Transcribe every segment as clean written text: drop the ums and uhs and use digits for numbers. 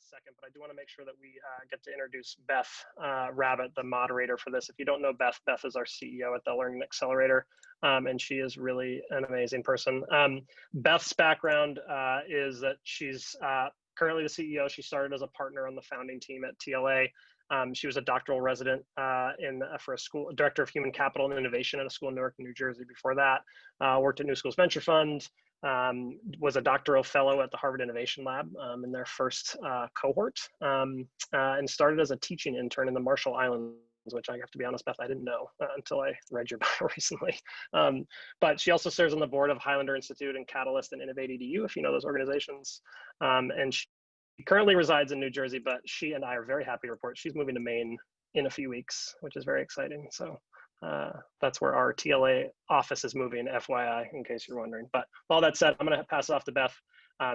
second, but I do want to make sure that we get to introduce Beth Rabbit, the moderator for this. If you don't know Beth, Beth is our CEO at the Learning Accelerator, and she is really an amazing person. Beth's background is that she's currently the CEO. She started as a partner on the founding team at TLA. She was a doctoral resident for a school, director of human capital and innovation at a school in Newark, New Jersey. Before that, worked at New Schools Venture Fund, was a doctoral fellow at the Harvard Innovation Lab in their first cohort, and started as a teaching intern in the Marshall Islands, which I have to be honest, Beth, I didn't know until I read your bio recently. But she also serves on the board of Highlander Institute and Catalyst and Innovate EDU, if you know those organizations. And she currently resides in New Jersey, but she and I are very happy to report she's moving to Maine in a few weeks, which is very exciting. So that's where our TLA office is moving, FYI, in case you're wondering. But all that said, I'm going to pass it off to Beth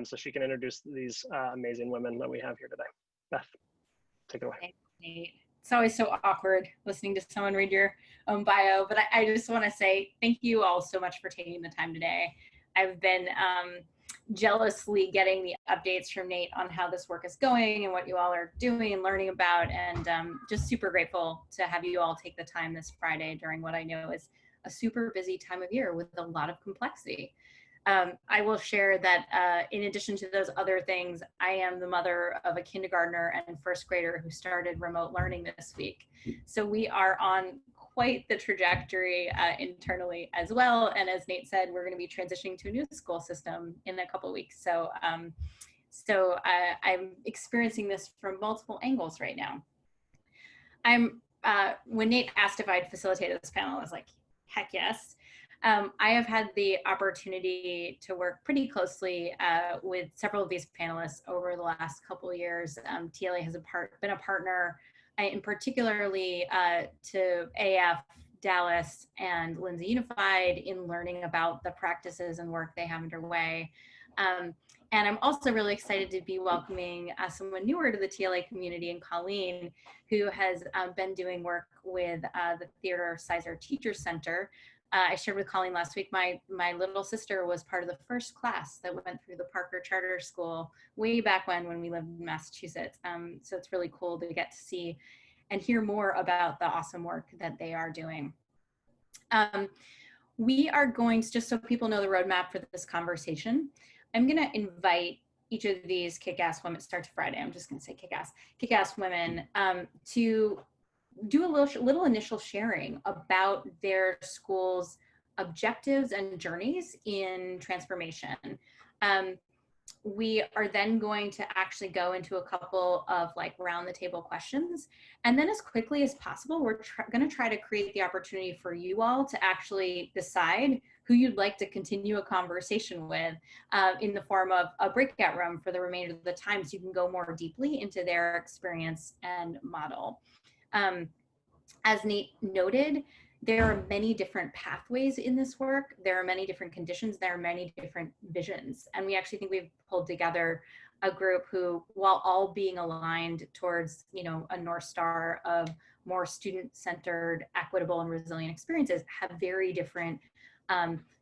so she can introduce these amazing women that we have here today. Beth, take it away. Thanks, Nate. It's always so awkward listening to someone read your own bio, but I just want to say thank you all so much for taking the time today. I've been jealously getting the updates from Nate on how this work is going and what you all are doing and learning about, and just super grateful to have you all take the time this Friday during what I know is a super busy time of year with a lot of complexity. I will share that in addition to those other things, I am the mother of a kindergartner and first grader who started remote learning this week. So we are on quite the trajectory internally as well. And as Nate said, we're going to be transitioning to a new school system in a couple of weeks. So, I'm experiencing this from multiple angles right now. When Nate asked if I'd facilitated this panel, I was like, heck yes. I have had the opportunity to work pretty closely with several of these panelists over the last couple of years. TLA has been a partner, in particularly to AF, Dallas, and Lindsay Unified in learning about the practices and work they have underway. And I'm also really excited to be welcoming someone newer to the TLA community in Colleen, who has been doing work with the Theodore Teacher Center. I shared with Colleen last week, my little sister was part of the first class that went through the Parker Charter School way back when we lived in Massachusetts. So it's really cool to get to see and hear more about the awesome work that they are doing. We are going to, just so people know the roadmap for this conversation, I'm gonna invite each of these kick-ass women, start to Friday, I'm just gonna say kick-ass women, to do a little initial sharing about their school's objectives and journeys in transformation. We are then going to actually go into a couple of like round the table questions. And then as quickly as possible, we're gonna try to create the opportunity for you all to actually decide who you'd like to continue a conversation with in the form of a breakout room for the remainder of the time, so you can go more deeply into their experience and model. As Nate noted, there are many different pathways in this work. There are many different conditions. There are many different visions. And we actually think we've pulled together a group who, while all being aligned towards, a North Star of more student-centered, equitable, and resilient experiences, have very different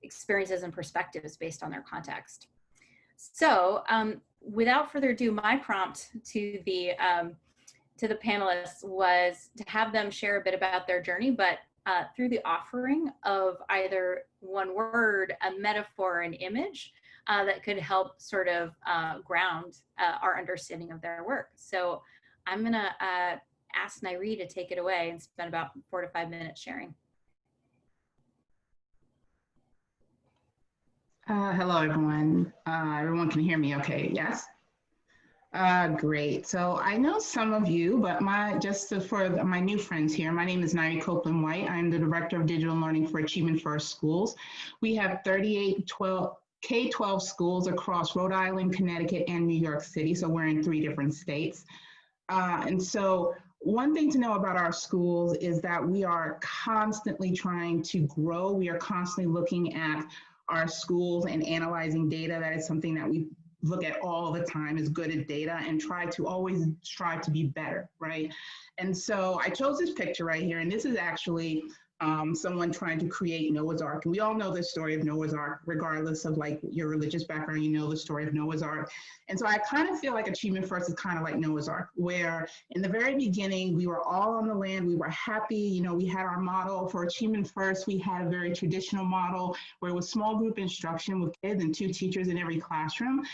experiences and perspectives based on their context. So without further ado, my prompt to the panelists was to have them share a bit about their journey, but through the offering of either one word, a metaphor, an image that could help sort of ground our understanding of their work. So I'm gonna ask Nyree to take it away and spend about 4 to 5 minutes sharing. Hello, everyone. Everyone can hear me okay, yes? Great. So I know some of you, but for my new friends here, my name is Nyree Whyte. I'm the Director of Digital Learning for Achievement First Schools. We have 38 K-12 schools across Rhode Island, Connecticut, and New York City. So we're in 3 different states. And so one thing to know about our schools is that we are constantly trying to grow. We are constantly looking at our schools and analyzing data. That is something that we look at all the time, is good at data, and always try to be better, right? And so I chose this picture right here, and this is actually someone trying to create Noah's Ark. And we all know the story of Noah's Ark, regardless of like your religious background, you know the story of Noah's Ark. And so I kind of feel like Achievement First is kind of like Noah's Ark, where in the very beginning, we were all on the land, we were happy, you know, we had our model for Achievement First, we had a very traditional model where it was small group instruction with kids and 2 teachers in every classroom.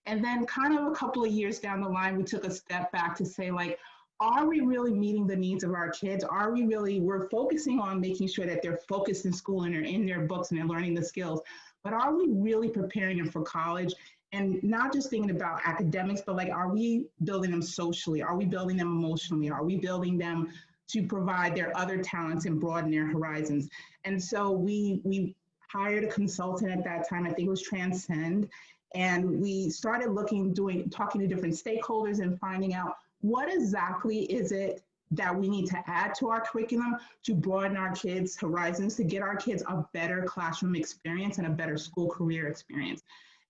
And then kind of a couple of years down the line, we took a step back to say like, are we really meeting the needs of our kids? Are we really, we're focusing on making sure that they're focused in school and they're in their books and they're learning the skills, but are we really preparing them for college? And not just thinking about academics, but like, are we building them socially? Are we building them emotionally? Are we building them to provide their other talents and broaden their horizons? And so we hired a consultant at that time, I think it was Transcend, and we started talking to different stakeholders and finding out what exactly is it that we need to add to our curriculum to broaden our kids' horizons, to get our kids a better classroom experience and a better school career experience.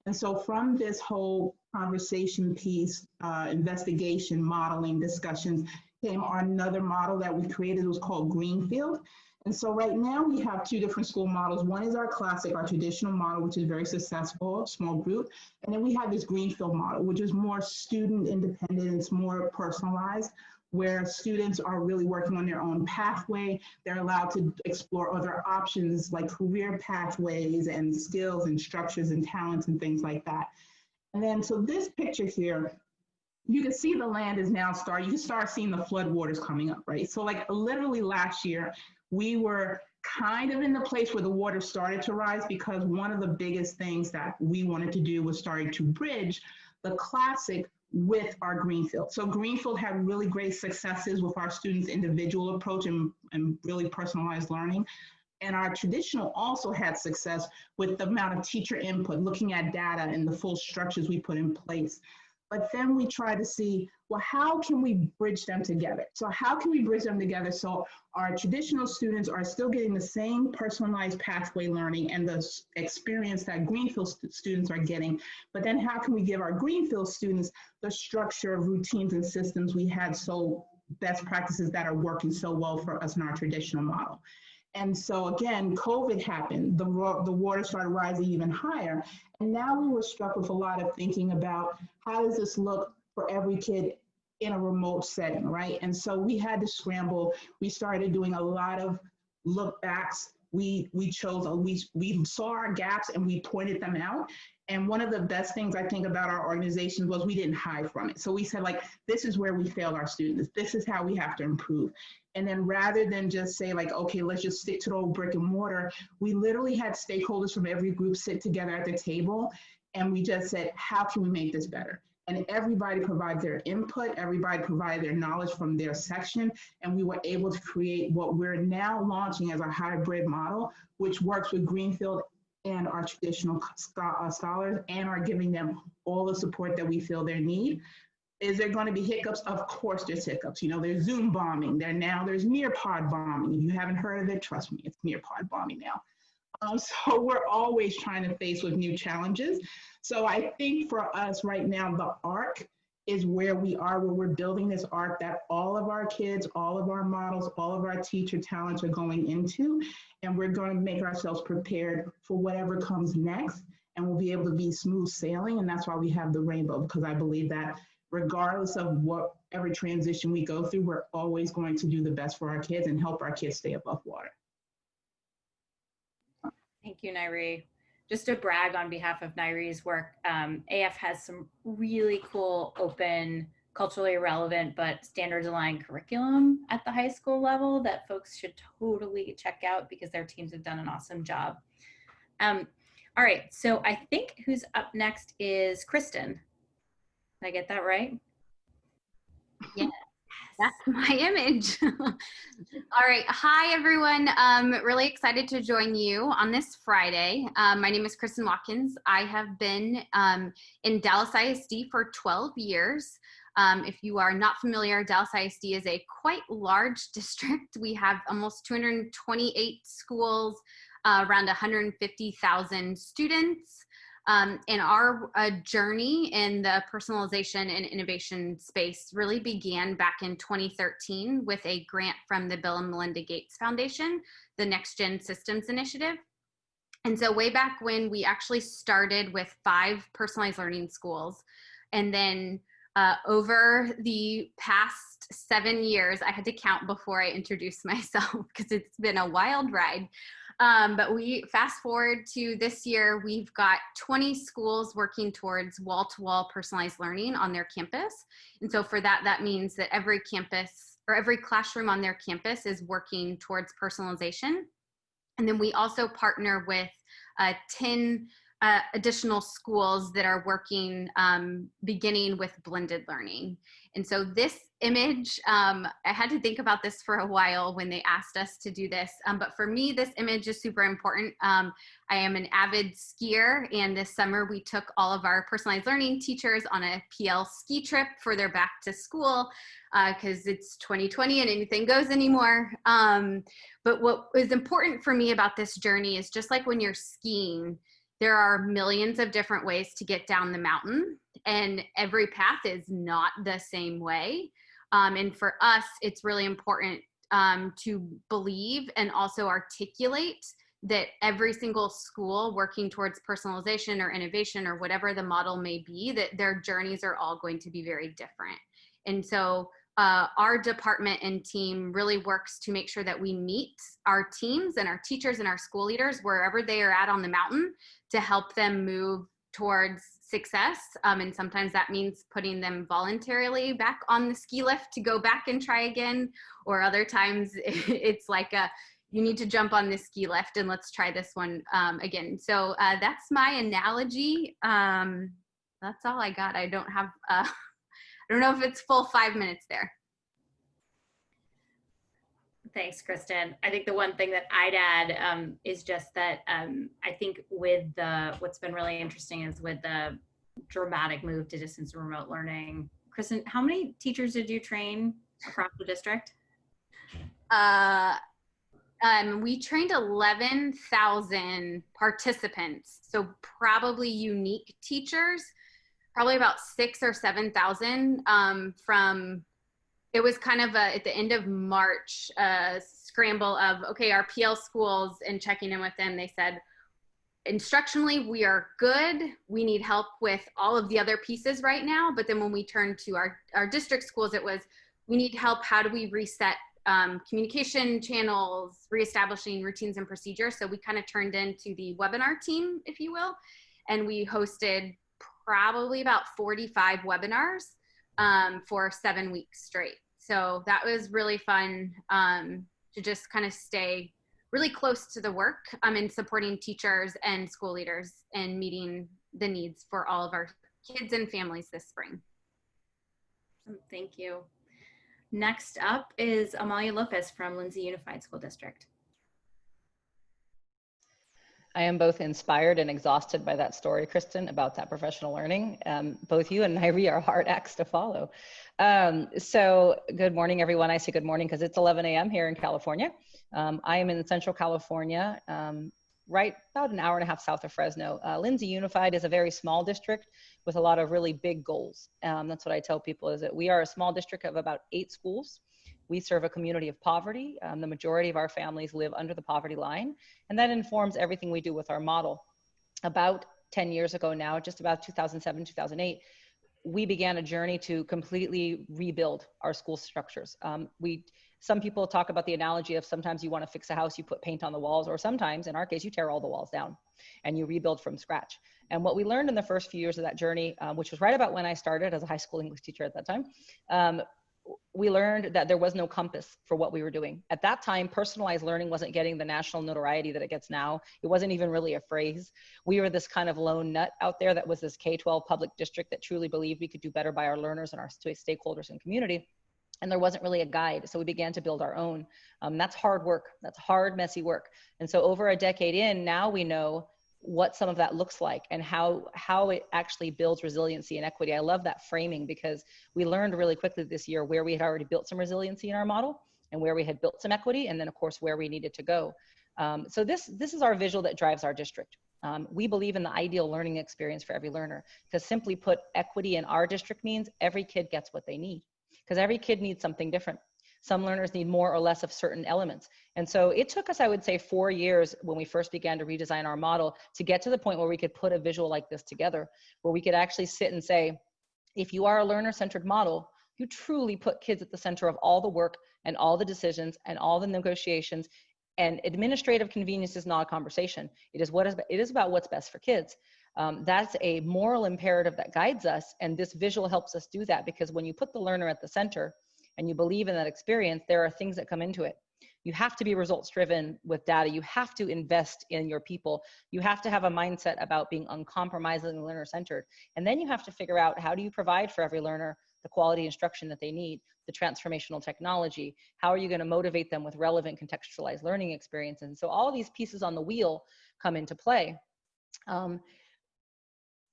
And so from this whole conversation piece, investigation, modeling, discussions, came another model that we created. It was called Greenfield. And so right now we have 2 different school models. One is our classic, our traditional model, which is very successful, small group. And then we have this Greenfield model, which is more student independent, it's more personalized, where students are really working on their own pathway. They're allowed to explore other options like career pathways and skills and structures and talents and things like that. And then, so this picture here, you can see the land is now you can start seeing the floodwaters coming up, right? So like literally last year, we were kind of in the place where the water started to rise, because one of the biggest things that we wanted to do was starting to bridge the classic with our Greenfield. So Greenfield had really great successes with our students' individual approach and really personalized learning. And our traditional also had success with the amount of teacher input, looking at data and the full structures we put in place. But then we try to see, well, how can we bridge them together? So how can we bridge them together so our traditional students are still getting the same personalized pathway learning and the experience that Greenfield students are getting, but then how can we give our Greenfield students the structure of routines and systems we had, so best practices that are working so well for us in our traditional model? And so again, COVID happened, the water started rising even higher. And now we were struck with a lot of thinking about how does this look for every kid in a remote setting, right? And so we had to scramble. We started doing a lot of look backs. We saw our gaps and we pointed them out. And one of the best things I think about our organization was we didn't hide from it. So we said, like, this is where we fail our students. This is how we have to improve. And then rather than just say like, okay, let's just stick to the old brick and mortar, we literally had stakeholders from every group sit together at the table. And we just said, how can we make this better? And everybody provided their input, everybody provided their knowledge from their section, and we were able to create what we're now launching as a hybrid model, which works with Greenfield and our traditional scholars, and are giving them all the support that we feel they need. Is there going to be hiccups? Of course there's hiccups. You know, there's Zoom bombing. There's Nearpod bombing. If you haven't heard of it, trust me, it's Nearpod bombing now. So we're always trying to face with new challenges. So I think for us right now, the arc is where we are, where we're building this arc that all of our kids, all of our models, all of our teacher talents are going into, and we're going to make ourselves prepared for whatever comes next, and we'll be able to be smooth sailing. And that's why we have the rainbow, because I believe that regardless of whatever transition we go through, we're always going to do the best for our kids and help our kids stay above water. Thank you, Nyree. Just to brag on behalf of Nyree's work, AF has some really cool, open, culturally relevant, but standards aligned curriculum at the high school level that folks should totally check out because their teams have done an awesome job. All right, so I think who's up next is Kristen. Did I get that right? Yeah. That's my image. All right. Hi, everyone. Really excited to join you on this Friday. My name is Kristen Watkins. I have been in Dallas ISD for 12 years. If you are not familiar, Dallas ISD is a quite large district. We have almost 228 schools, around 150,000 students. And our journey in the personalization and innovation space really began back in 2013 with a grant from the Bill and Melinda Gates Foundation, the Next Gen Systems Initiative. And so way back when, we actually started with 5 personalized learning schools. And then over the past 7 years, I had to count before I introduced myself because it's been a wild ride. But we fast forward to this year, we've got 20 schools working towards wall-to-wall personalized learning on their campus. And so for that, that means that every campus or every classroom on their campus is working towards personalization. And then we also partner with 10 additional schools that are working, beginning with blended learning. And so this image, I had to think about this for a while when they asked us to do this. But for me, this image is super important. I am an avid skier, and this summer we took all of our personalized learning teachers on a PL ski trip for their back to school, because it's 2020 and anything goes anymore. But what is important for me about this journey is just like when you're skiing, there are millions of different ways to get down the mountain, and every path is not the same way. And for us, it's really important to believe and also articulate that every single school working towards personalization or innovation or whatever the model may be, that their journeys are all going to be very different. And so our department and team really works to make sure that we meet our teams and our teachers and our school leaders wherever they are at on the mountain to help them move towards success. And sometimes that means putting them voluntarily back on the ski lift to go back and try again. Or other times it's like you need to jump on this ski lift and let's try this one again. So that's my analogy. That's all I got. I don't have, I don't know if it's full 5 minutes there. Thanks, Kristen. I think the one thing that I'd add is just that I think with what's been really interesting is with the dramatic move to distance and remote learning. Kristen, how many teachers did you train across the district? We trained 11,000 participants, so probably unique teachers, probably about 6,000 or 7,000 from. It was kind of at the end of March, scramble of, okay, our PL schools, and checking in with them, they said, instructionally, we are good. We need help with all of the other pieces right now. But then when we turned to our district schools, it was, we need help. How do we reset communication channels, reestablishing routines and procedures? So we kind of turned into the webinar team, if you will. And we hosted probably about 45 webinars for 7 weeks straight. So that was really fun to just kind of stay really close to the work and supporting teachers and school leaders and meeting the needs for all of our kids and families this spring. Thank you. Next up is Amalia Lopez from Lindsay Unified School District. I am both inspired and exhausted by that story, Kristen, about that professional learning. Both you and Nyree are hard acts to follow. So good morning, everyone. I say good morning because it's 11 a.m. here in California. I am in Central California, right about an hour and a half south of Fresno. Lindsay Unified is a very small district with a lot of really big goals. That's what I tell people, is that we are a small district of about 8 schools. We serve a community of poverty. The majority of our families live under the poverty line, and that informs everything we do with our model. About 10 years ago now, just about 2007, 2008, we began a journey to completely rebuild our school structures. Some people talk about the analogy of sometimes you want to fix a house, you put paint on the walls, or sometimes, in our case, you tear all the walls down and you rebuild from scratch. And what we learned in the first few years of that journey, which was right about when I started as a high school English teacher at that time, we learned that there was no compass for what we were doing. At that time, personalized learning wasn't getting the national notoriety that it gets now. It wasn't even really a phrase. We were this kind of lone nut out there that was this K-12 public district that truly believed we could do better by our learners and our stakeholders and community. And there wasn't really a guide. So we began to build our own. That's hard work. That's hard, messy work. And so over a decade in, now we know what some of that looks like and how it actually builds resiliency and equity. I love that framing because we learned really quickly this year where we had already built some resiliency in our model and where we had built some equity, and then of course where we needed to go. So this is our visual that drives our district. We believe in the ideal learning experience for every learner, because simply put, equity in our district means every kid gets what they need, because every kid needs something different. Some learners need more or less of certain elements. And so it took us, I would say, 4 years when we first began to redesign our model to get to the point where we could put a visual like this together, where we could actually sit and say, if you are a learner-centered model, you truly put kids at the center of all the work and all the decisions and all the negotiations. And administrative convenience is not a conversation. It is about what's best for kids. That's a moral imperative that guides us. And this visual helps us do that, because when you put the learner at the center and you believe in that experience, there are things that come into it. You have to be results driven with data. You have to invest in your people. You have to have a mindset about being uncompromisingly learner centered. And then you have to figure out, how do you provide for every learner the quality instruction that they need, the transformational technology? How are you going to motivate them with relevant contextualized learning experiences? And so all of these pieces on the wheel come into play.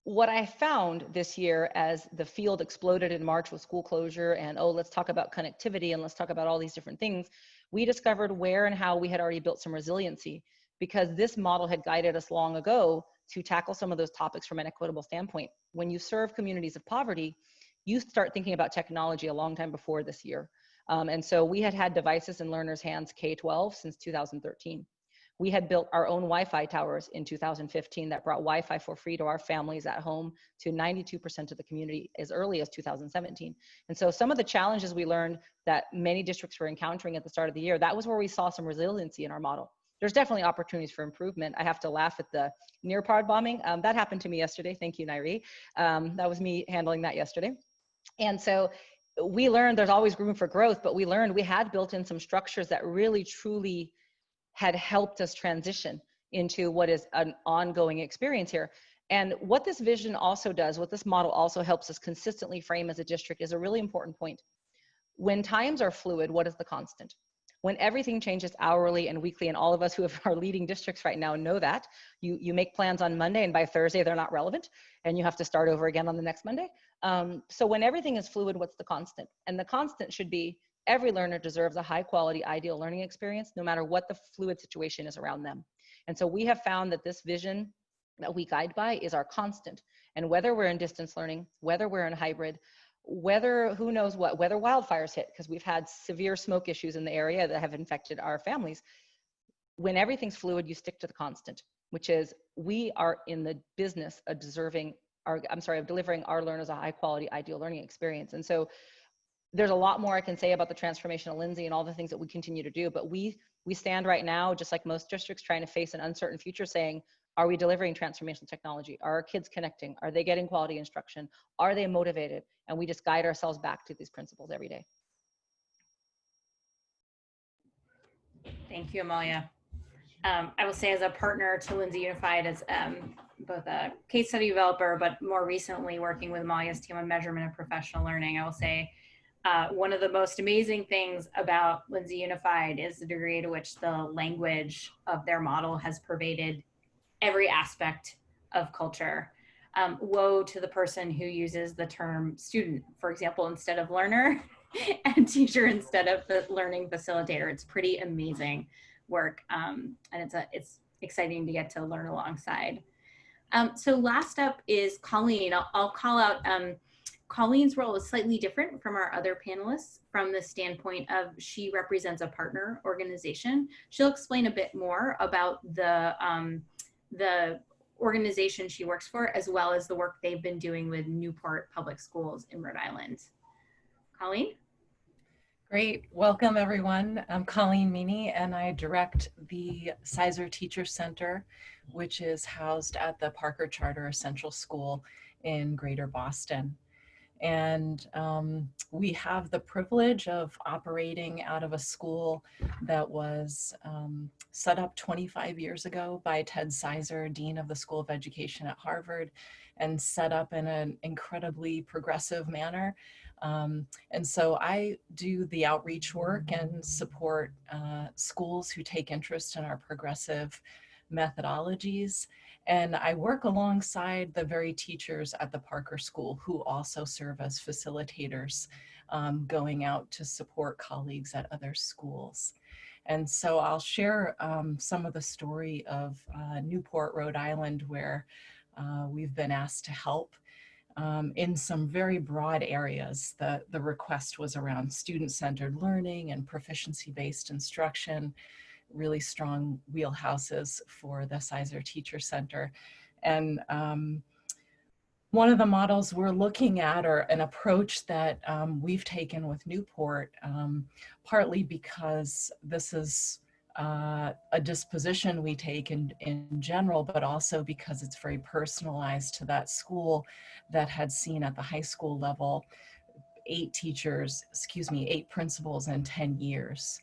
What I found this year, as the field exploded in March with school closure and, oh, let's talk about connectivity and let's talk about all these different things, we discovered where and how we had already built some resiliency, because this model had guided us long ago to tackle some of those topics from an equitable standpoint. When you serve communities of poverty, you start thinking about technology a long time before this year. And so we had devices in learners' hands K-12 since 2013. We had built our own Wi-Fi towers in 2015 that brought Wi-Fi for free to our families at home to 92% of the community as early as 2017. And so some of the challenges we learned that many districts were encountering at the start of the year, that was where we saw some resiliency in our model. There's definitely opportunities for improvement. I have to laugh at the near-pod bombing. That happened to me yesterday. Thank you, Nyree. That was me handling that yesterday. And so we learned there's always room for growth, but we learned we had built in some structures that really, truly had helped us transition into what is an ongoing experience here. And what this vision also does, what this model also helps us consistently frame as a district, is a really important point. When times are fluid, what is the constant? When everything changes hourly and weekly, and all of us who are leading districts right now know that, you make plans on Monday and by Thursday they're not relevant and you have to start over again on the next Monday. So when everything is fluid, what's the constant? And the constant should be, every learner deserves a high quality, ideal learning experience, no matter what the fluid situation is around them. And so we have found that this vision that we guide by is our constant. And whether we're in distance learning, whether we're in hybrid, whether who knows what, whether wildfires hit, because we've had severe smoke issues in the area that have infected our families. When everything's fluid, you stick to the constant, which is we are in the business of delivering our learners a high quality, ideal learning experience. And so there's a lot more I can say about the transformation of Lindsay and all the things that we continue to do, but we stand right now, just like most districts, trying to face an uncertain future, saying, are we delivering transformational technology? Are our kids connecting? Are they getting quality instruction? Are they motivated? And we just guide ourselves back to these principles every day. Thank you, Amalia. I will say, as a partner to Lindsay Unified, as both a case study developer, but more recently working with Amalia's team on measurement and professional learning, I will say one of the most amazing things about Lindsay Unified is the degree to which the language of their model has pervaded every aspect of culture. Woe to the person who uses the term student, for example, instead of learner, and teacher instead of the learning facilitator. It's pretty amazing work, and it's exciting to get to learn alongside. So last up is Colleen. I'll call out Colleen's role is slightly different from our other panelists from the standpoint of she represents a partner organization. She'll explain a bit more about the organization she works for, as well as the work they've been doing with Newport Public Schools in Rhode Island. Colleen? Great. Welcome, everyone. I'm Colleen Meaney, and I direct the Sizer Teacher Center, which is housed at the Parker Charter Essential School in Greater Boston. And we have the privilege of operating out of a school that was set up 25 years ago by Ted Sizer, Dean of the School of Education at Harvard, and set up in an incredibly progressive manner. And so I do the outreach work and support schools who take interest in our progressive methodologies. And I work alongside the very teachers at the Parker School who also serve as facilitators, going out to support colleagues at other schools. And so I'll share some of the story of Newport, Rhode Island, where we've been asked to help in some very broad areas. The request was around student-centered learning and proficiency-based instruction, really strong wheelhouses for the Sizer Teacher Center. And one of the models we're looking at, or an approach that we've taken with Newport, partly because this is a disposition we take in general, but also because it's very personalized to that school that had seen at the high school level 8 principals in 10 years.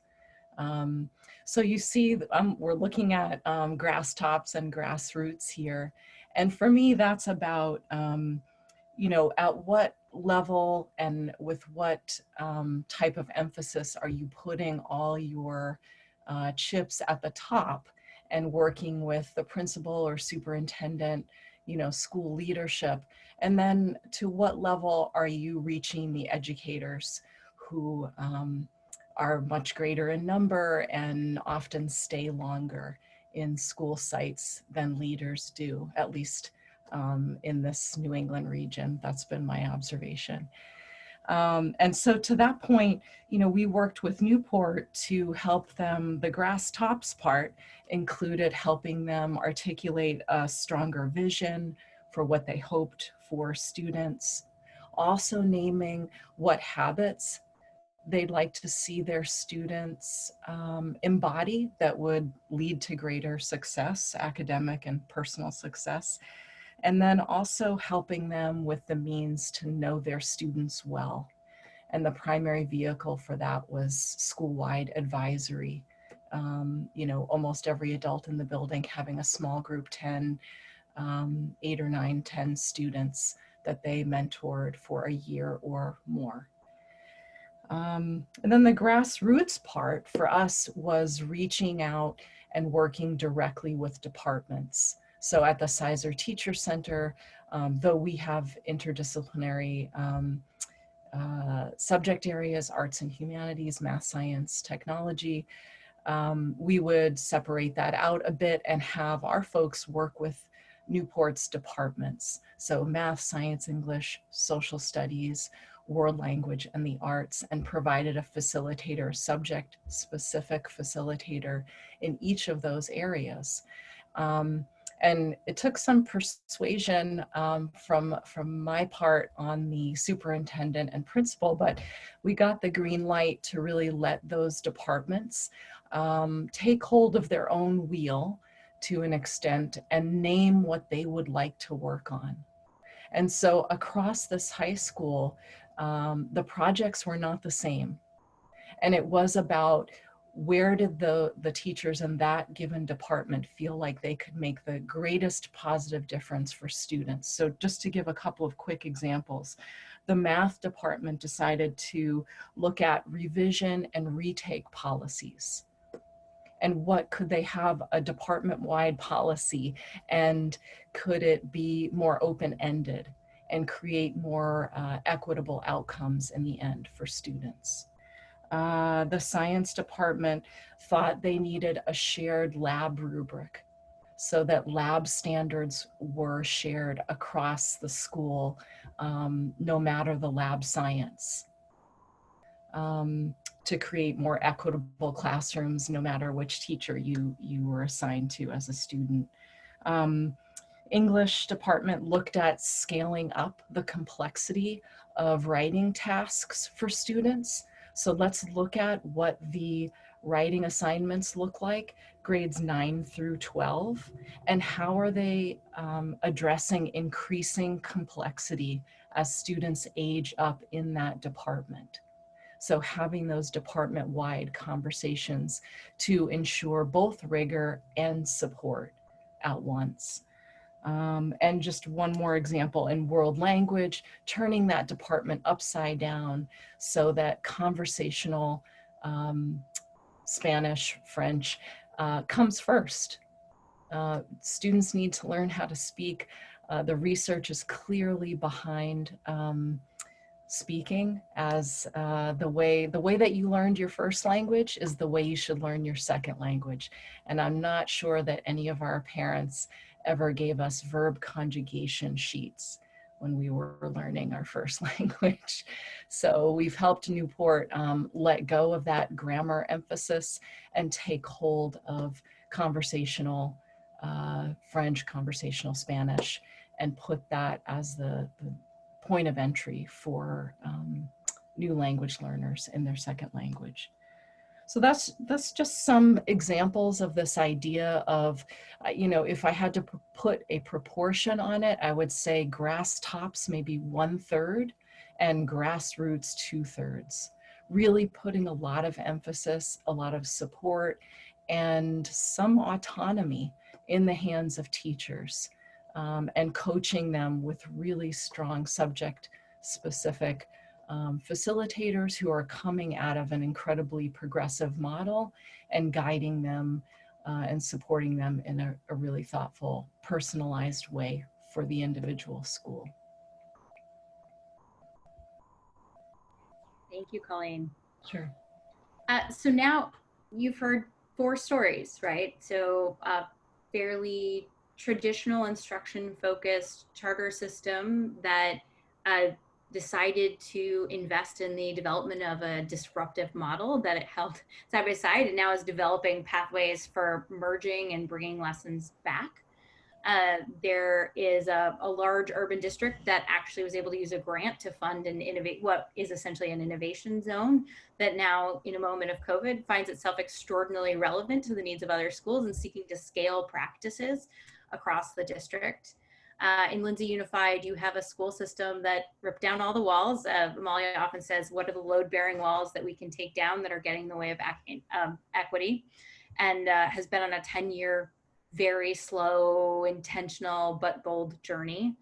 So you see, we're looking at grass tops and grassroots here. And for me, that's about, you know, at what level and with what type of emphasis are you putting all your chips at the top and working with the principal or superintendent, you know, school leadership. And then to what level are you reaching the educators who are much greater in number and often stay longer in school sites than leaders do, at least in this New England region. That's been my observation. And so to that point, you know, we worked with Newport to help them. The grass tops part included helping them articulate a stronger vision for what they hoped for students, also naming what habits they'd like to see their students embody that would lead to greater success, academic and personal success. And then also helping them with the means to know their students well. And the primary vehicle for that was school-wide advisory. You know, almost every adult in the building having a small group, 10, 8 or 9, 10 students that they mentored for a year or more. And then the grassroots part for us was reaching out and working directly with departments. So at the Sizer Teacher Center, though we have interdisciplinary subject areas, arts and humanities, math, science, technology, we would separate that out a bit and have our folks work with Newport's departments. So math, science, English, social studies, world language, and the arts, and provided a facilitator, subject-specific facilitator in each of those areas. And it took some persuasion from my part on the superintendent and principal, but we got the green light to really let those departments take hold of their own wheel to an extent and name what they would like to work on. And so across this high school, the projects were not the same. And it was about where did the teachers in that given department feel like they could make the greatest positive difference for students. So just to give a couple of quick examples, the math department decided to look at revision and retake policies. And what could they have a department-wide policy, and could it be more open-ended and create more equitable outcomes in the end for students? The science department thought they needed a shared lab rubric so that lab standards were shared across the school, no matter the lab science, to create more equitable classrooms, no matter which teacher you were assigned to as a student. English department looked at scaling up the complexity of writing tasks for students. So let's look at what the writing assignments look like, grades 9 through 12, and how are they addressing increasing complexity as students age up in that department. So having those department-wide conversations to ensure both rigor and support at once. And just one more example in world language, turning that department upside down so that conversational Spanish, French comes first. Students need to learn how to speak. The research is clearly behind speaking as the way that you learned your first language is the way you should learn your second language. And I'm not sure that any of our parents ever gave us verb conjugation sheets when we were learning our first language. So we've helped Newport let go of that grammar emphasis and take hold of conversational French, conversational Spanish, and put that as the point of entry for new language learners in their second language. So that's just some examples of this idea of, if I had to put a proportion on it, I would say grass tops maybe 1/3 and grassroots 2/3. Really putting a lot of emphasis, a lot of support, and some autonomy in the hands of teachers, and coaching them with really strong subject specific facilitators who are coming out of an incredibly progressive model and guiding them and supporting them in a really thoughtful, personalized way for the individual school. Thank you, Colleen. Sure. So now you've heard 4 stories, right? So fairly traditional instruction focused charter system that decided to invest in the development of a disruptive model that it held side by side and now is developing pathways for merging and bringing lessons back. There is a large urban district that actually was able to use a grant to fund and innovate what is essentially an innovation zone that now, in a moment of COVID, finds itself extraordinarily relevant to the needs of other schools and seeking to scale practices across the district. In Lindsay Unified, you have a school system that ripped down all the walls. Amalia often says, what are the load-bearing walls that we can take down that are getting in the way of equity? And has been on a 10-year, very slow, intentional, but bold journey.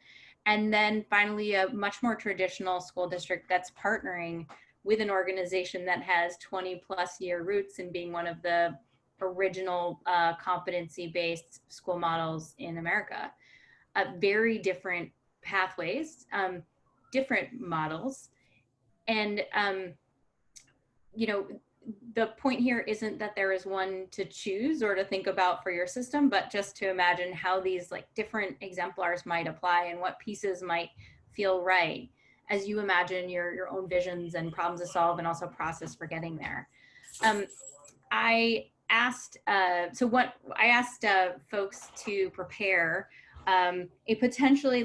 And then finally, a much more traditional school district that's partnering with an organization that has 20+ year roots in being one of the original competency-based school models in America. Very different pathways, different models. And, the point here isn't that there is one to choose or to think about for your system, but just to imagine how these different exemplars might apply and what pieces might feel right as you imagine your own visions and problems to solve and also process for getting there. I asked folks to prepare a potentially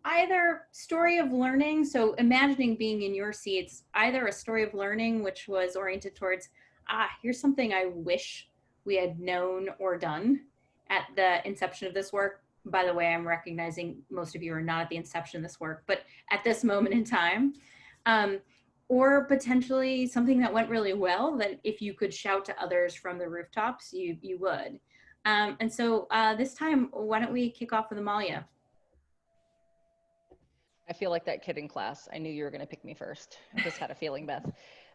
either story of learning, so imagining being in your seats, either a story of learning which was oriented towards, here's something I wish we had known or done at the inception of this work. By the way, I'm recognizing most of you are not at the inception of this work, but at this moment in time, or potentially something that went really well that if you could shout to others from the rooftops, you would. And so this time, why don't we kick off with Amalia? I feel like that kid in class. I knew you were going to pick me first. I just had a feeling, Beth.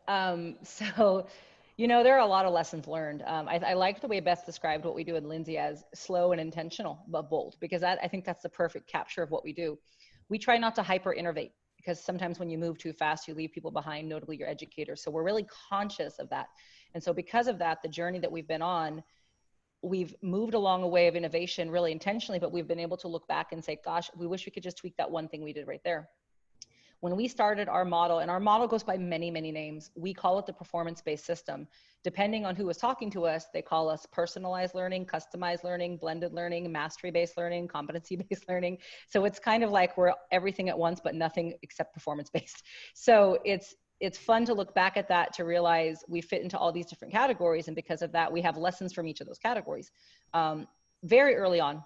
There are a lot of lessons learned. I like the way Beth described what we do in Lindsay as slow and intentional, but bold, because I think that's the perfect capture of what we do. We try not to hyper innovate, because sometimes when you move too fast, you leave people behind, notably your educators. So we're really conscious of that. And so because of that, the journey that we've been on, we've moved along a way of innovation really intentionally, but we've been able to look back and say, gosh, we wish we could just tweak that one thing we did right there. When we started our model, and our model goes by many, many names, we call it the performance-based system. Depending on who was talking to us, they call us personalized learning, customized learning, blended learning, mastery-based learning, competency-based learning. So it's kind of like we're everything at once, but nothing except performance-based. So it's fun to look back at that to realize we fit into all these different categories. And because of that, we have lessons from each of those categories. Very early on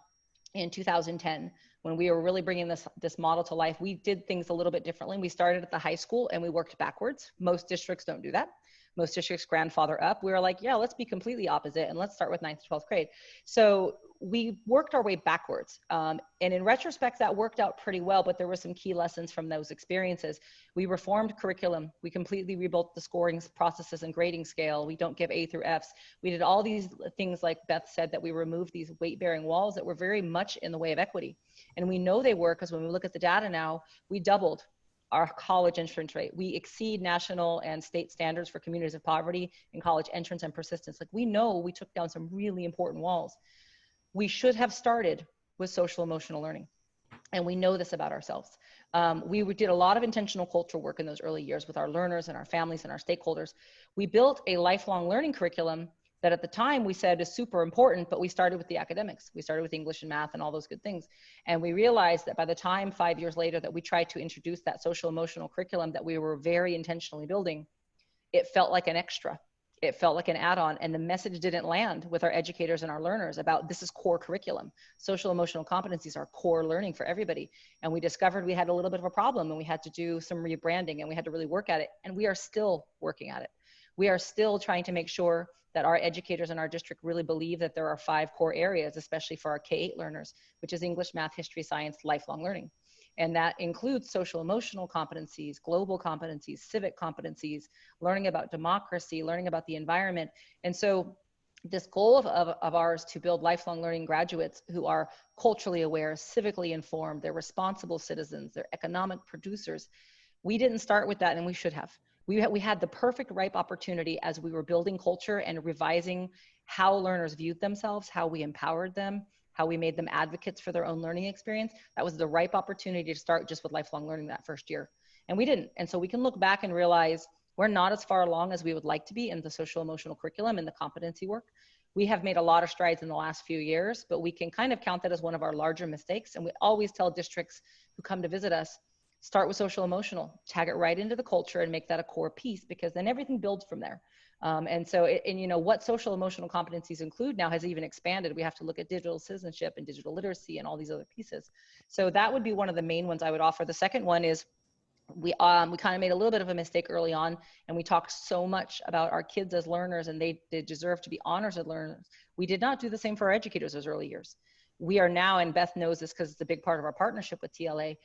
in 2010, when we were really bringing this model to life, we did things a little bit differently. We started at the high school and we worked backwards. Most districts don't do that. Most districts grandfather up. We were like, yeah, let's be completely opposite and let's start with 9th to 12th grade. So we worked our way backwards. And in retrospect, that worked out pretty well, but there were some key lessons from those experiences. We reformed curriculum. We completely rebuilt the scoring processes and grading scale. We don't give A through Fs. We did all these things, like Beth said, that we removed these weight-bearing walls that were very much in the way of equity. And we know they were, because when we look at the data now, we doubled our college entrance rate. We exceed national and state standards for communities of poverty in college entrance and persistence. Like, we know we took down some really important walls. We should have started with social emotional learning. And we know this about ourselves. We did a lot of intentional cultural work in those early years with our learners and our families and our stakeholders. We built a lifelong learning curriculum that at the time we said is super important, but we started with the academics. We started with English and math and all those good things. And we realized that by the time 5 years later that we tried to introduce that social emotional curriculum that we were very intentionally building, it felt like an extra. It felt like an add-on, and the message didn't land with our educators and our learners about this is core curriculum. Social emotional competencies are core learning for everybody. And we discovered we had a little bit of a problem, and we had to do some rebranding, and we had to really work at it. And we are still working at it. We are still trying to make sure that our educators in our district really believe that there are 5 core areas, especially for our K-8 learners, which is English, math, history, science, lifelong learning. And that includes social emotional competencies, global competencies, civic competencies, learning about democracy, learning about the environment. And so this goal of ours to build lifelong learning graduates who are culturally aware, civically informed, they're responsible citizens, they're economic producers. We didn't start with that, and we should have. We had the perfect ripe opportunity as we were building culture and revising how learners viewed themselves, how we empowered them, how we made them advocates for their own learning experience. That was the ripe opportunity to start just with lifelong learning that first year. And we didn't. And so we can look back and realize we're not as far along as we would like to be in the social emotional curriculum and the competency work. We have made a lot of strides in the last few years, but we can kind of count that as one of our larger mistakes. And we always tell districts who come to visit us, start with social emotional, tag it right into the culture and make that a core piece, because then everything builds from there. And so, you know, what social emotional competencies include now has even expanded. We have to look at digital citizenship and digital literacy and all these other pieces. So that would be one of the main ones I would offer. The second one is we kind of made a little bit of a mistake early on, and we talked so much about our kids as learners, and they deserve to be honors as learners. We did not do the same for our educators those early years. We are now, and Beth knows this because it's a big part of our partnership with TLA,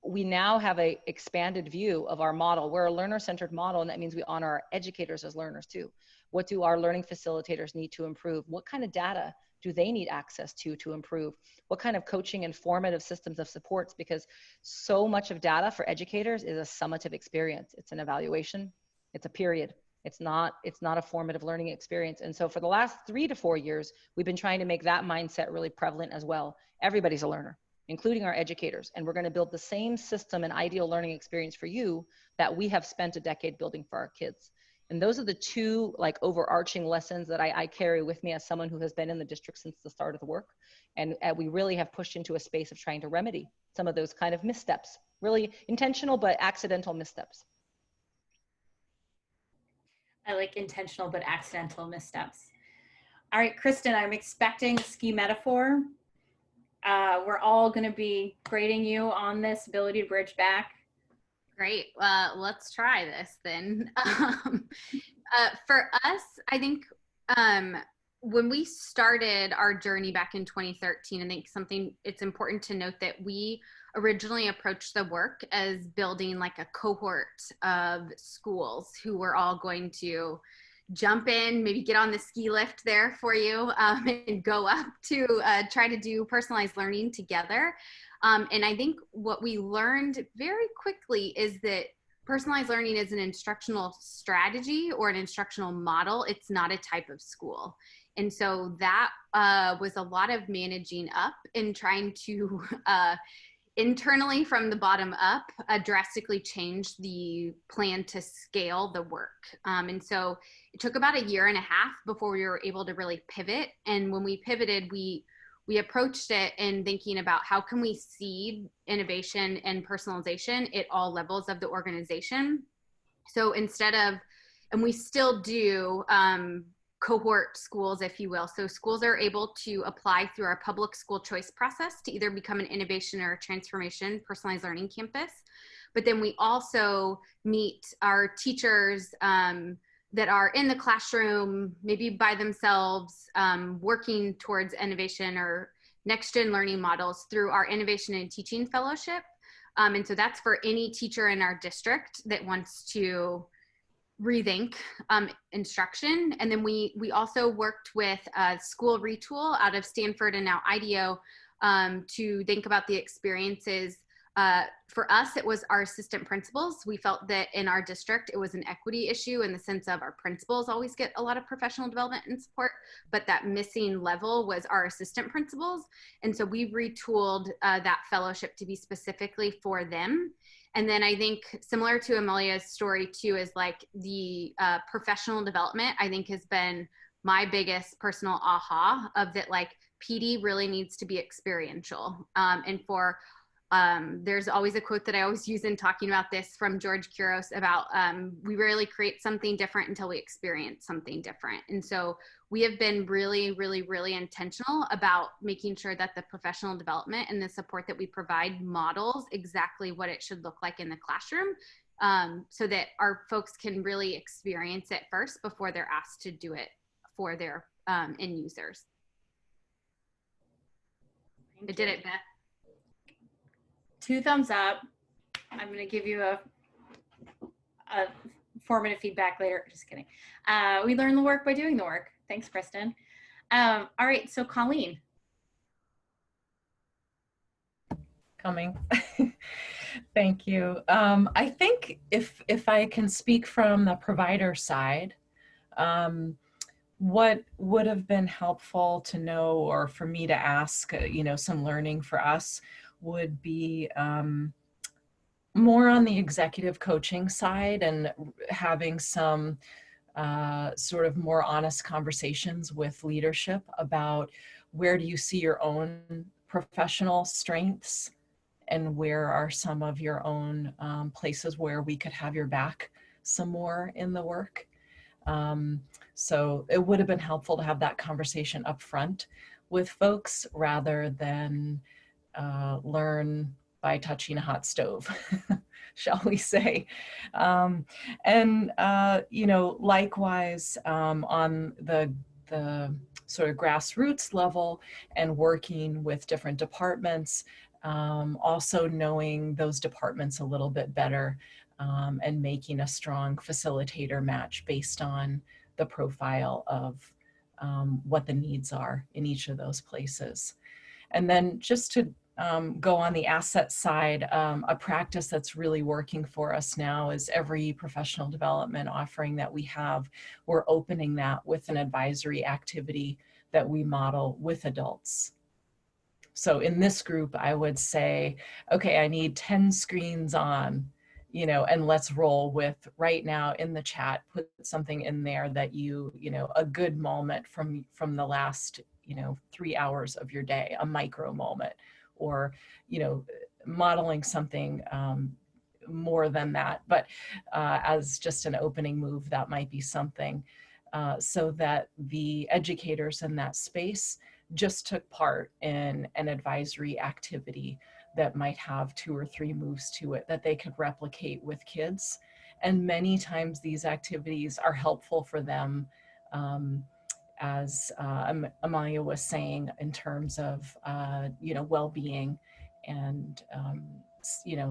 we now have a expanded view of our model. We're a learner-centered model, and that means we honor our educators as learners too. What do our learning facilitators need to improve? What kind of data do they need access to improve? What kind of coaching and formative systems of supports? Because so much of data for educators is a summative experience. It's an evaluation, it's a period. It's not a formative learning experience. And so for the last 3 to 4 years, we've been trying to make that mindset really prevalent as well. Everybody's a learner, including our educators. And we're going to build the same system and ideal learning experience for you that we have spent a decade building for our kids. And those are the 2 like overarching lessons that I carry with me as someone who has been in the district since the start of the work. And we really have pushed into a space of trying to remedy some of those kind of missteps, really intentional but accidental missteps. I like intentional but accidental missteps. All right, Kristen, I'm expecting a ski metaphor. We're all going to be grading you on this ability to bridge back. Great. Let's try this then. For us, I think when we started our journey back in 2013, I think it's important to note that we originally approached the work as building like a cohort of schools who were all going to jump in, maybe get on the ski lift there for you, and go up to try to do personalized learning together. And I think what we learned very quickly is that personalized learning is an instructional strategy or an instructional model. It's not a type of school. And so that was a lot of managing up and trying to internally from the bottom up, drastically changed the plan to scale the work. And so it took about 1.5 years before we were able to really pivot. And when we pivoted, we approached it in thinking about how can we seed innovation and personalization at all levels of the organization. So instead of, and we still do cohort schools, if you will. So schools are able to apply through our public school choice process to either become an innovation or transformation personalized learning campus. But then we also meet our teachers that are in the classroom, maybe by themselves, working towards innovation or next gen learning models through our Innovation and Teaching Fellowship. And so that's for any teacher in our district that wants to rethink instruction. And then we also worked with a school retool out of Stanford and now IDEO to think about the experiences For us, it was our assistant principals. We felt that in our district, it was an equity issue in the sense of our principals always get a lot of professional development and support, but that missing level was our assistant principals. And so we retooled that fellowship to be specifically for them. And then I think similar to Amalia's story too, is like the professional development, I think has been my biggest personal aha of that, like PD really needs to be experiential. And for there's always a quote that I always use in talking about this from George Couros about we rarely create something different until we experience something different. And so we have been really, really, really intentional about making sure that the professional development and the support that we provide models exactly what it should look like in the classroom, so that our folks can really experience it first before they're asked to do it for their end users. I did it, Beth. 2 thumbs up. I'm going to give you a formative feedback later. Just kidding. We learn the work by doing the work. Thanks, Kristen. All right, so Colleen. Coming. Thank you. I think if I can speak from the provider side, what would have been helpful to know, or for me to ask, some learning for us would be more on the executive coaching side and having some sort of more honest conversations with leadership about where do you see your own professional strengths and where are some of your own places where we could have your back some more in the work. So it would have been helpful to have that conversation up front with folks rather than learn by touching a hot stove, shall we say. Likewise, on the sort of grassroots level and working with different departments, also knowing those departments a little bit better, and making a strong facilitator match based on the profile of what the needs are in each of those places. And then just to go on the asset side, a practice that's really working for us now is every professional development offering that we have, we're opening that with an advisory activity that we model with adults. So in this group, I would say, okay, I need 10 screens on, and let's roll with right now in the chat, put something in there that a good moment from the last, 3 hours of your day, a micro moment, or, modeling something more than that. But as just an opening move, that might be something so that the educators in that space just took part in an advisory activity that might have 2 or 3 moves to it that they could replicate with kids. And many times these activities are helpful for them, as Amalia was saying, in terms of, well-being and,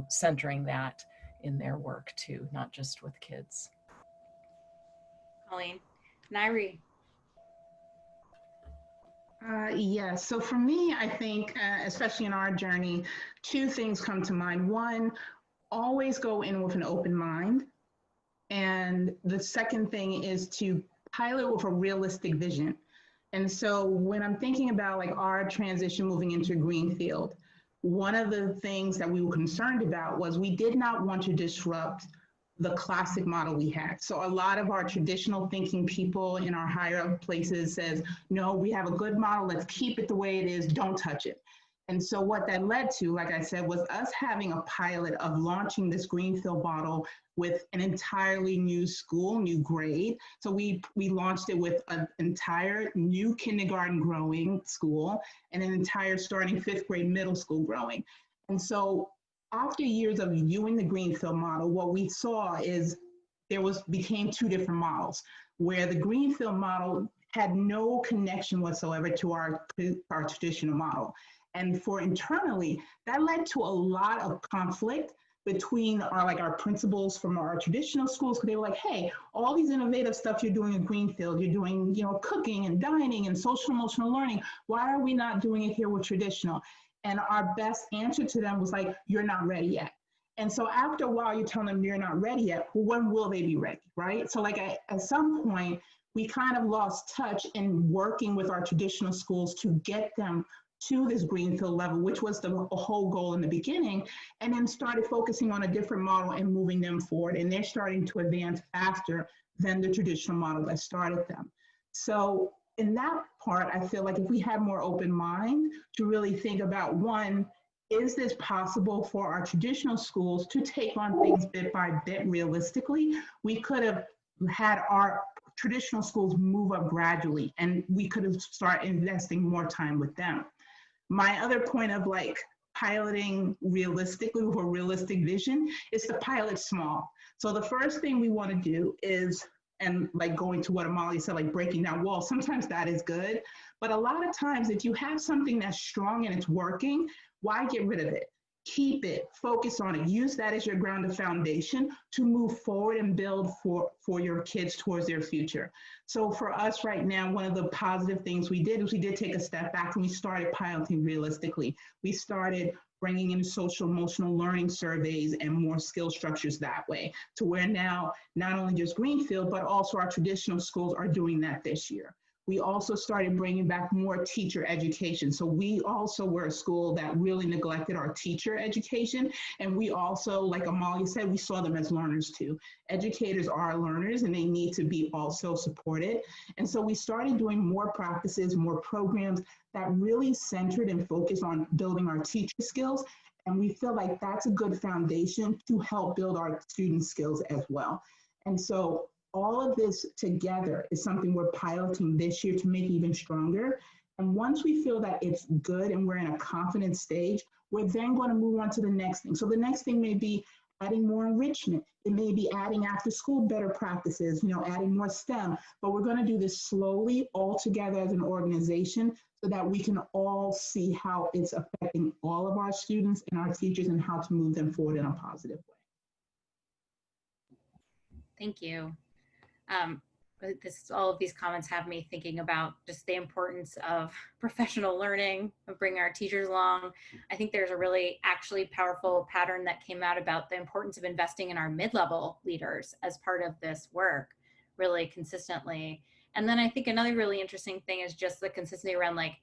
centering that in their work too, not just with kids. Colleen. Nyree. Yes, so for me, I think, especially in our journey, 2 things come to mind. One, always go in with an open mind. And the second thing is to pilot with a realistic vision. And so when I'm thinking about like our transition moving into Greenfield, one of the things that we were concerned about was we did not want to disrupt the classic model we had. So a lot of our traditional thinking people in our higher up places says, no, we have a good model, let's keep it the way it is, don't touch it. And so what that led to, like I said, was us having a pilot of launching this Greenfield model with an entirely new school, new grade. So we launched it with an entire new kindergarten growing school and an entire starting 5th grade middle school growing. And so after years of viewing the Greenfield model, what we saw is became 2 different models, where the Greenfield model had no connection whatsoever to our traditional model. And for internally, that led to a lot of conflict between our principals from our traditional schools, because they were like, hey, all these innovative stuff you're doing in Greenfield, you're doing, cooking and dining and social emotional learning, why are we not doing it here with traditional? And our best answer to them was like, you're not ready yet. And so after a while, you tell them you're not ready yet. Well, when will they be ready, right? So like at some point, we kind of lost touch in working with our traditional schools to get them to this Greenfield level, which was the whole goal in the beginning, and then started focusing on a different model and moving them forward. And they're starting to advance faster than the traditional model that started them. So in that part, I feel like if we had more open mind to really think about, one, is this possible for our traditional schools to take on things bit by bit realistically? We could have had our traditional schools move up gradually, and we could have started investing more time with them. My other point of like piloting realistically with a realistic vision is to pilot small. So the first thing we want to do is, and like going to what Amalia said, like breaking down walls, sometimes that is good. But a lot of times if you have something that's strong and it's working, why get rid of it? Keep it, focus on it, use that as your grounded foundation to move forward and build for your kids towards their future. So for us right now, one of the positive things we did is we did take a step back and we started piloting realistically. We started bringing in social emotional learning surveys and more skill structures that way, to where now not only just Greenfield, but also our traditional schools are doing that this year. We also started bringing back more teacher education. So we also were a school that really neglected our teacher education. And we also, like Amalia said, we saw them as learners too. Educators are learners and they need to be also supported. And so we started doing more practices, more programs that really centered and focused on building our teacher skills. And we feel like that's a good foundation to help build our student skills as well. And so all of this together is something we're piloting this year to make even stronger. And once we feel that it's good and we're in a confident stage, we're then going to move on to the next thing. So the next thing may be adding more enrichment. It may be adding after school better practices, adding more STEM, but we're going to do this slowly all together as an organization so that we can all see how it's affecting all of our students and our teachers and how to move them forward in a positive way. Thank you. All of these comments have me thinking about just the importance of professional learning, of bringing our teachers along. I think there's a really actually powerful pattern that came out about the importance of investing in our mid-level leaders as part of this work really consistently. And then I think another really interesting thing is just the consistency around like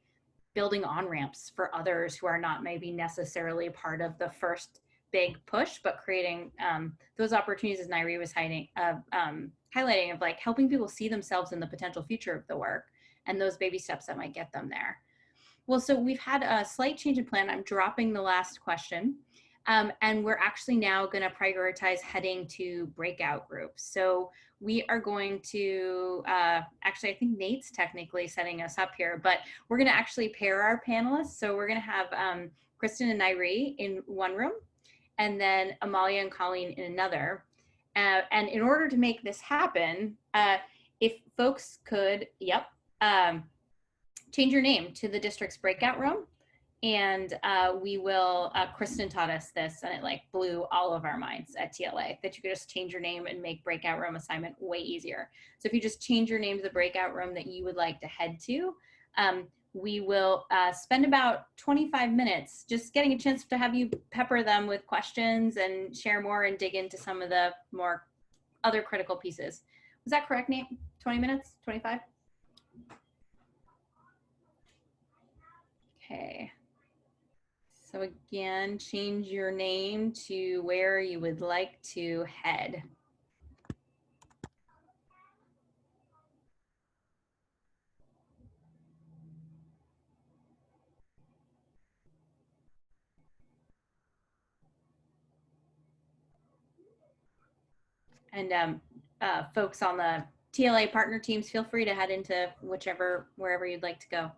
building on-ramps for others who are not maybe necessarily part of the first big push, but creating those opportunities, as Nyree was highlighting, of like helping people see themselves in the potential future of the work and those baby steps that might get them there. Well, so we've had a slight change in plan. I'm dropping the last question. And we're actually now going to prioritize heading to breakout groups. So we are going to, actually, I think Nate's technically setting us up here, but we're going to actually pair our panelists. So we're going to have Kristen and Nyree in one room, and then Amalia and Colleen in another. And in order to make this happen, if folks could, change your name to the district's breakout room. And we will, Kristen taught us this and it like blew all of our minds at TLA, that you could just change your name and make breakout room assignment way easier. So if you just change your name to the breakout room that you would like to head to, we will spend about 25 minutes just getting a chance to have you pepper them with questions and share more and dig into some of the more other critical pieces. Was that correct, Nate? 20 minutes, 25? Okay. So again, change your name to where you would like to head. And folks on the TLA partner teams, feel free to head into wherever you'd like to go.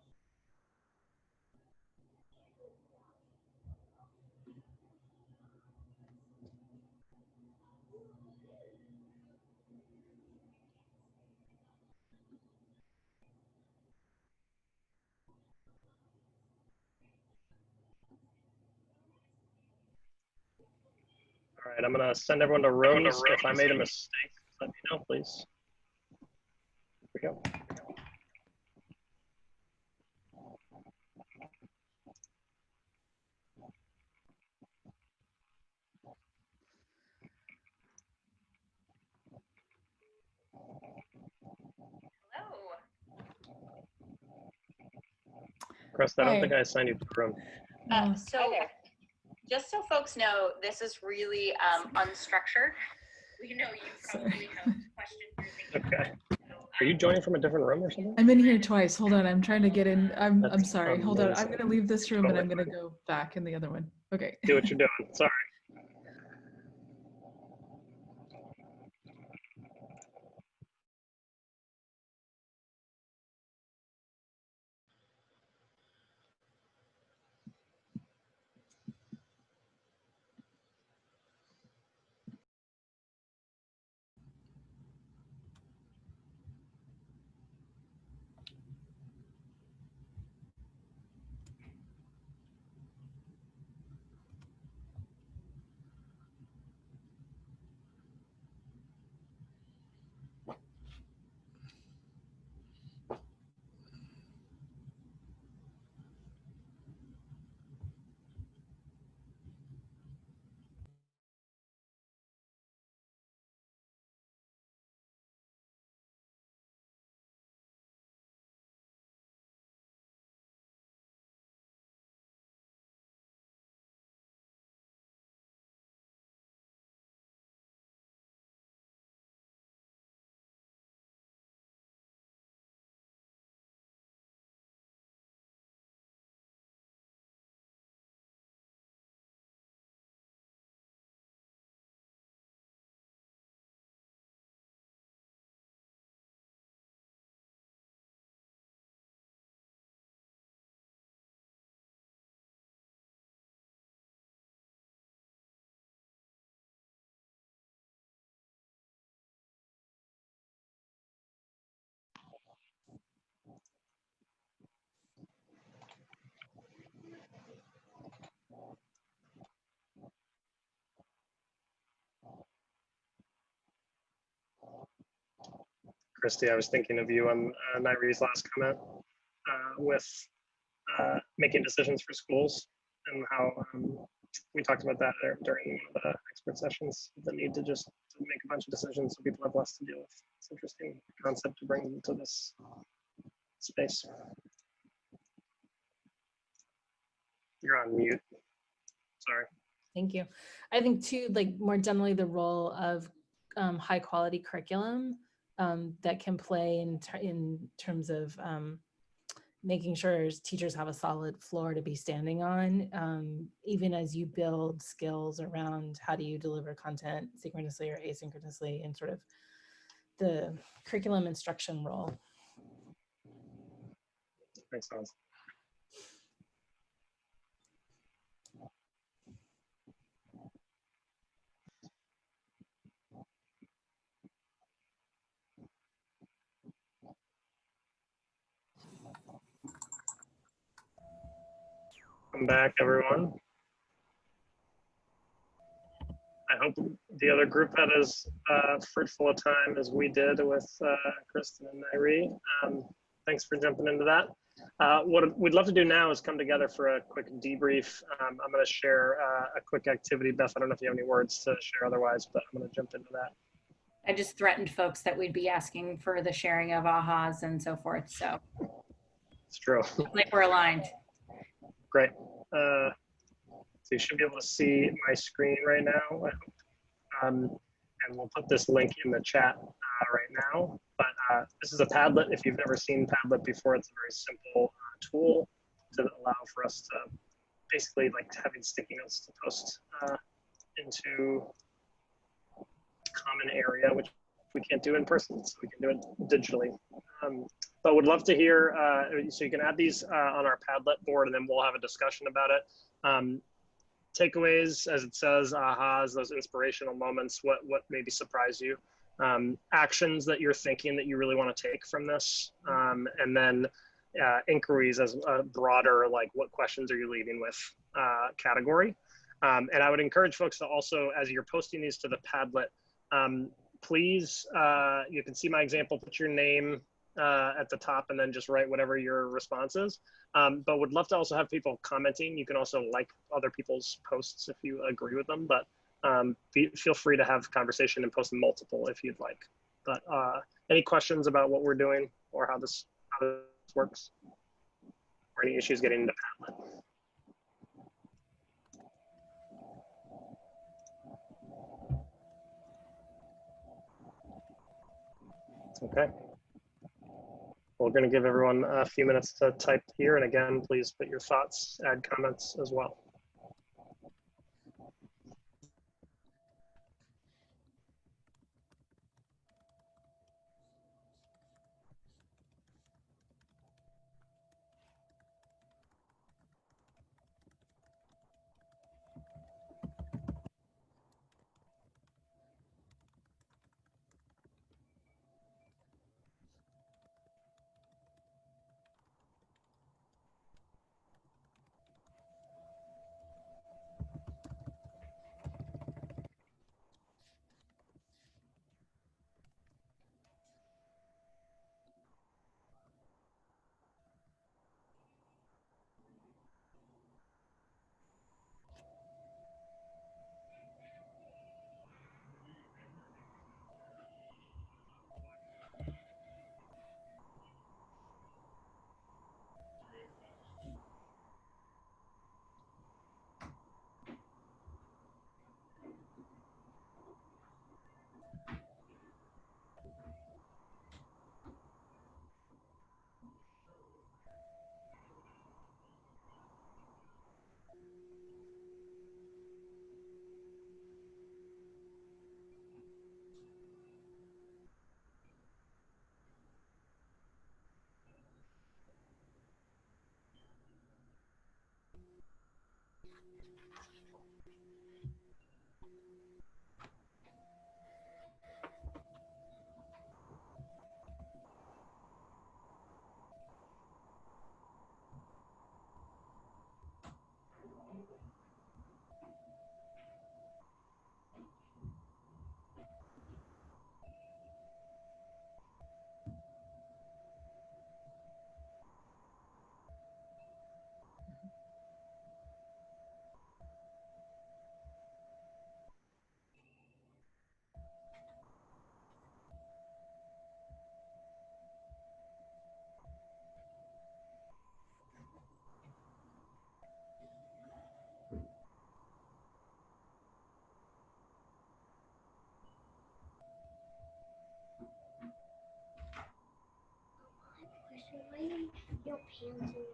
All right, I'm going to send everyone to rooms. If I made a mistake, let me know, please. Here we go. Kristen, I don't think I assigned you to the room. So just so folks know, this is really unstructured. We know you probably have questions. Okay. Are you joining from a different room or something? I'm in here twice. Hold on, I'm trying to get in. I'm sorry. Hold on. I'm amazing. gonna leave this room and I'm gonna go back in the other one. Okay. Do what you're doing. Sorry. Christy, I was thinking of you on Nyree's last comment with making decisions for schools and how we talked about that during one of the expert sessions, the need to just make a bunch of decisions so people have less to deal with. It's an interesting concept to bring into this space. You're on mute. Sorry. Thank you. I think too, like more generally the role of high quality curriculum that can play in terms of making sure teachers have a solid floor to be standing on, even as you build skills around how do you deliver content synchronously or asynchronously in sort of the curriculum instruction role. Makes sense. Welcome back, everyone. I hope the other group had as fruitful a time as we did with Kristen and Nyree. Thanks for jumping into that. What we'd love to do now is come together for a quick debrief. I'm going to share a quick activity. Beth, I don't know if you have any words to share otherwise, but I'm going to jump into that. I just threatened folks that we'd be asking for the sharing of ahas and so forth. So it's true. Like we're aligned. Great. So you should be able to see my screen right now, I hope. And we'll put this link in the chat right now. But this is a Padlet. If you've never seen Padlet before, it's a very simple tool to allow for us to basically like having sticky notes to post into a common area, which we can't do in person, so we can do it digitally. But would love to hear, so you can add these on our Padlet board and then we'll have a discussion about it. Takeaways, as it says, ahas, those inspirational moments, what maybe surprised you, actions that you're thinking that you really want to take from this, and then inquiries as a broader, like what questions are you leading with category. And I would encourage folks to also, as you're posting these to the Padlet, please, you can see my example, put your name at the top and then just write whatever your response is. But would love to also have people commenting. You can also like other people's posts if you agree with them, but feel free to have conversation and post multiple if you'd like. But any questions about what we're doing or how this works? or any issues getting into Padlet. Okay. We're going to give everyone a few minutes to type here. And again, please put your thoughts, add comments as well. Your pants in your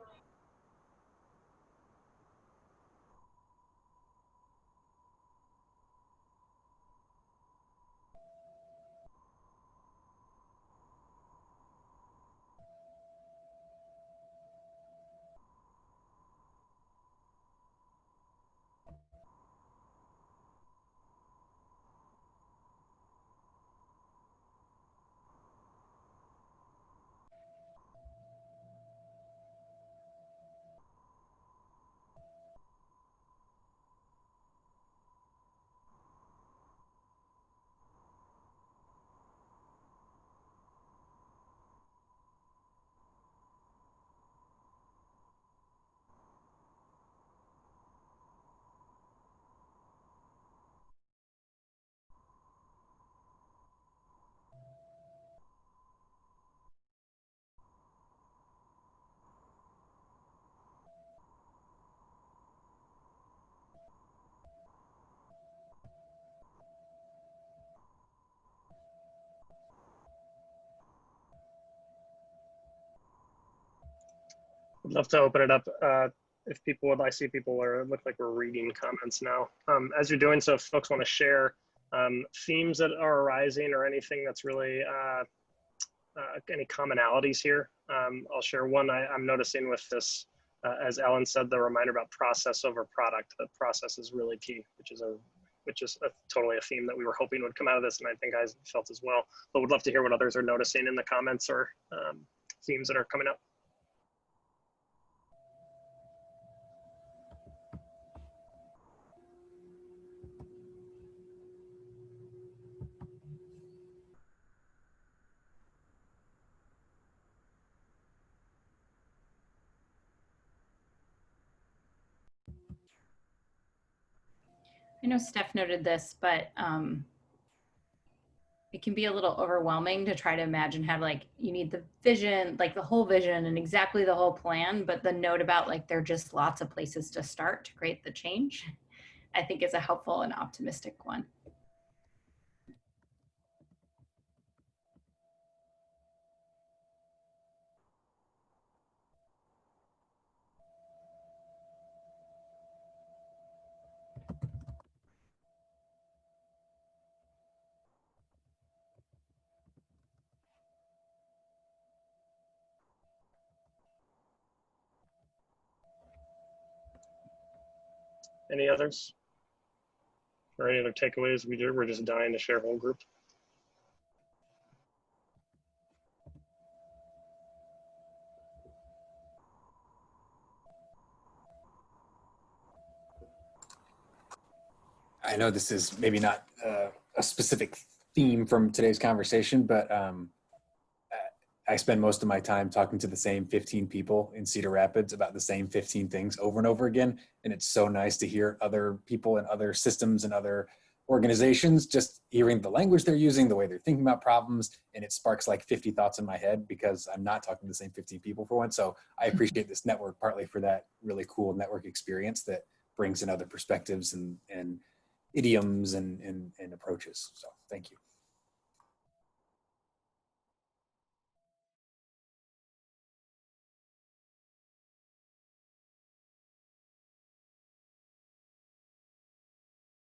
I'd love to open it up if people would. I see people are look like we're reading comments now. As you're doing so, if folks want to share themes that are arising or anything that's really any commonalities here. I'll share one I'm noticing with this, as Ellen said, the reminder about process over product. That process is really key, which is totally a theme that we were hoping would come out of this, and I think I felt as well. But would love to hear what others are noticing in the comments or themes that are coming up. I know Steph noted this, but it can be a little overwhelming to try to imagine how like you need the vision, like the whole vision and exactly the whole plan, but the note about like there are just lots of places to start to create the change, I think is a helpful and optimistic one. Any others? Or any other takeaways? We're just dying to share whole group. I know this is maybe not a specific theme from today's conversation, but I spend most of my time talking to the same 15 people in Cedar Rapids about the same 15 things over and over again. And it's so nice to hear other people and other systems and other organizations, just hearing the language they're using, the way they're thinking about problems, and it sparks like 50 thoughts in my head because I'm not talking to the same 15 people for once. So I appreciate this network partly for that really cool network experience that brings in other perspectives and idioms and approaches. So thank you.